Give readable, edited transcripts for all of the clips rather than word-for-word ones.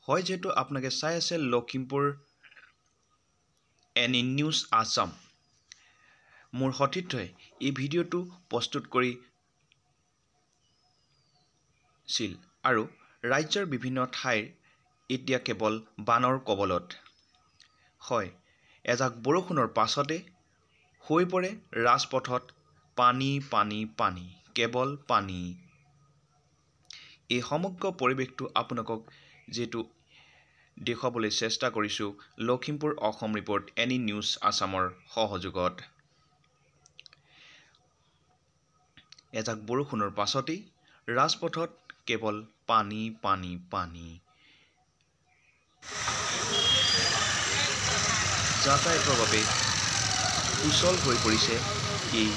হয় যেহেতু আপনাকে চাই আছে লখিমপুৰ এনি নিউজ আসাম মোৰ সতীৰ্থই এই ভিডিঅ'টো প্ৰস্তুত কৰিছিল আৰু ৰাজ্যৰ বিভিন্ন ঠাইৰ এতিয়া কেৱল বানৰ কবলত হয় এজাক বৰষুণৰ পাছতে হৈ পৰে ৰাজপথত পানী পানী পানী কেৱল পানী এই সমগ্ৰ পৰিৱেশটো আপোনালোকক যেটো দেখুৱাবলৈ চেষ্টা কৰিছো Lakhimpur Assam report any news আসামৰ সহযোগত এজাক বৰষুণৰ পাছতে ৰাজপথত কেৱল পানী পানী পানী যাতায়াতৰ বাবে সুচল হৈ পৰিছে এই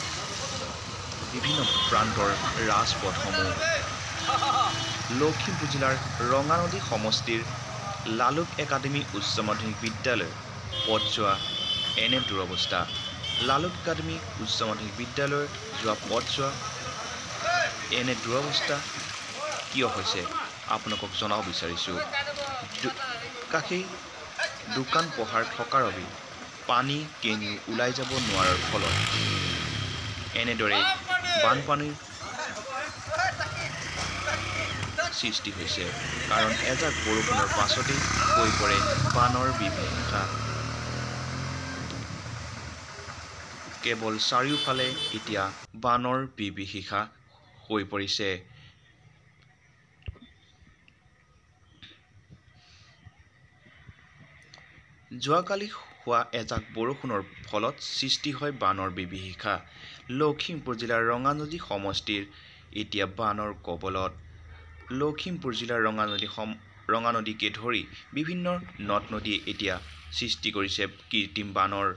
বিভিন্ন প্ৰান্তৰ ৰাজপথসমূহ লখিমপুৰ জিলাৰ ৰঙানদী সমষ্টিৰ লালুক একাডেমী উচ্চ মাধ্যমিক বিদ্যালয় পথযোৱা এনে দুৰৱস্থা লালুক একাডেমী উচ্চ মাধ্যমিক বিদ্যালয়ৰ যোৱা পথযোৱা এনে দুৰৱস্থা কিয় হৈছে আপোনালোকক জনাব বিচাৰিছোঁ কাষেই দোকান পোহাৰ থকাৰ বাবে পানী কেনিও ওলাই যাব নোৱাৰাৰ ফলত এনেদৰে বানপানীৰ সৃষ্টি হৈছে কাৰণ এজাক বৰষুণৰ পাছতে হৈ পৰে বানৰ বিভীষিকা কেৱল চাৰিওফালে এতিয়া বানৰ বিভীষিকা হৈ পৰিছে যোৱাকালি হোৱা এজাক বৰষুণৰ ফলত সৃষ্টি হয় বানৰ বিভীষিকা লখিমপুৰ জিলাৰ ৰঙানদী সমষ্টিৰ এতিয়া বানৰ কবলত লখিমপুৰ জিলাৰ ৰঙানদীকে ধৰি বিভিন্ন নদ নদী এতিয়া সৃষ্টি কৰিছে কৃত্ৰিম বানৰ